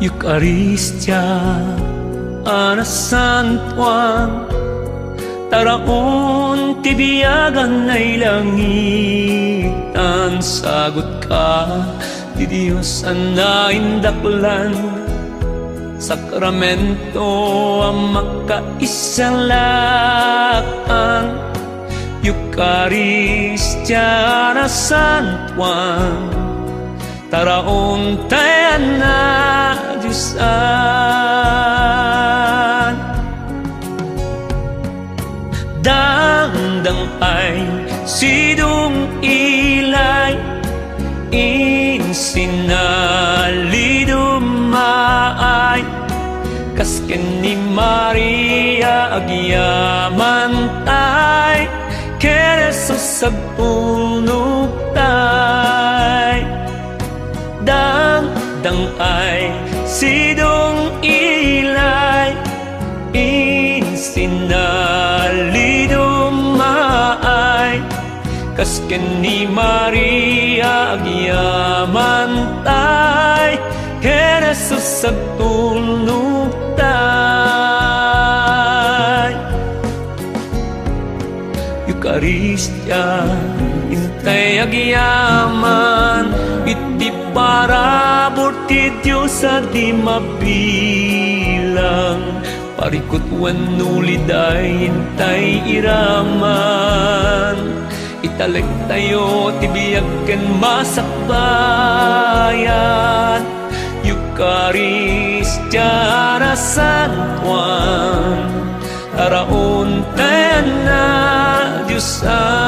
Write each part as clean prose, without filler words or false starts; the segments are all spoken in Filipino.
Eucharistia ana San Juan, taraon tibiyagan ay langitan. Sagot ka di Diyos anaindaklan, sakramento ang makaisalakan. Eucharistia na San Juan, taraon tayo na Diyosan. Dangdang ay sidong ilay, insinalidumaay, kasken ni Maria agyamantay, keresos agpunugtay. Dangdang ay sidong ilay, insinalidumaay, kasken ni Maria agyamantay, keresos agpunugtay. Eucharistia intay agyaman, iti parabor ti Diyos at di mabilang. Parikot wanuliday intay iraman, italag tayo tibiyag ken masakbayan. Eucharistia na San Juan, taraon tayo na Diyosan.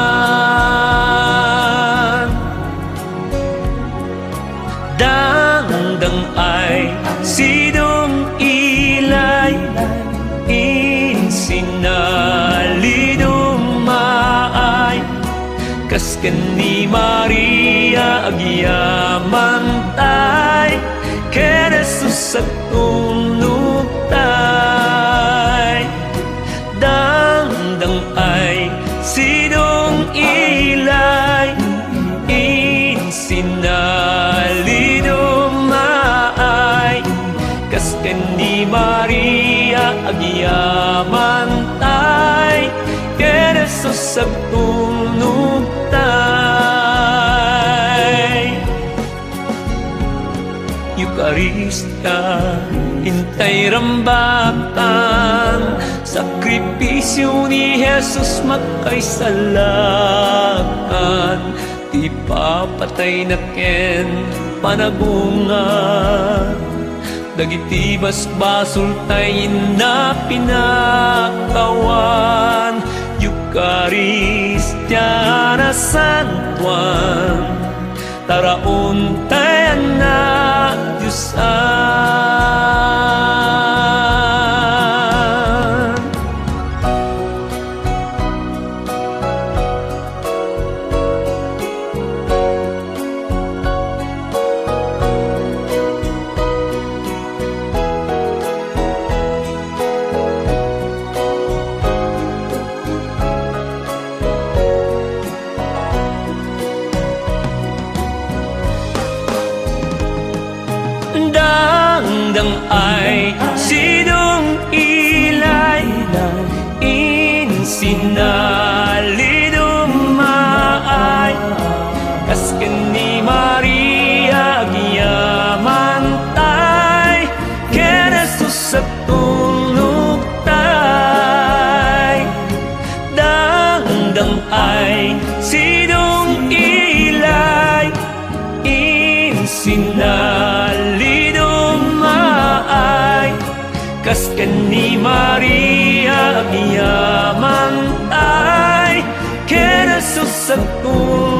Dangdang ay sidong ilay, insinalidumaay, kasken ni Maria agyamantay, keresos agtunugtay. Dangdang ay sidong ilay, insinalidumaay, kasken ni Maria agyamantay, keresos agtunugtay. Eucharistia intay rambakan, sakripisyo ni Jesus makaisalakan. Di papatay na ken panagungan, dagiti basbasol tayo na pinakawan. Eucharistia na San Juan, taraon tayo na Diyosan. Dangdang ay sidong ilay, insinalidumaay, kasken ni Maria agyamantay, keresos agtunugtay. Dangdang ay sidong ilay, insinalidumaay, kasken ni Maria agyamantay, keresos agtunugtay.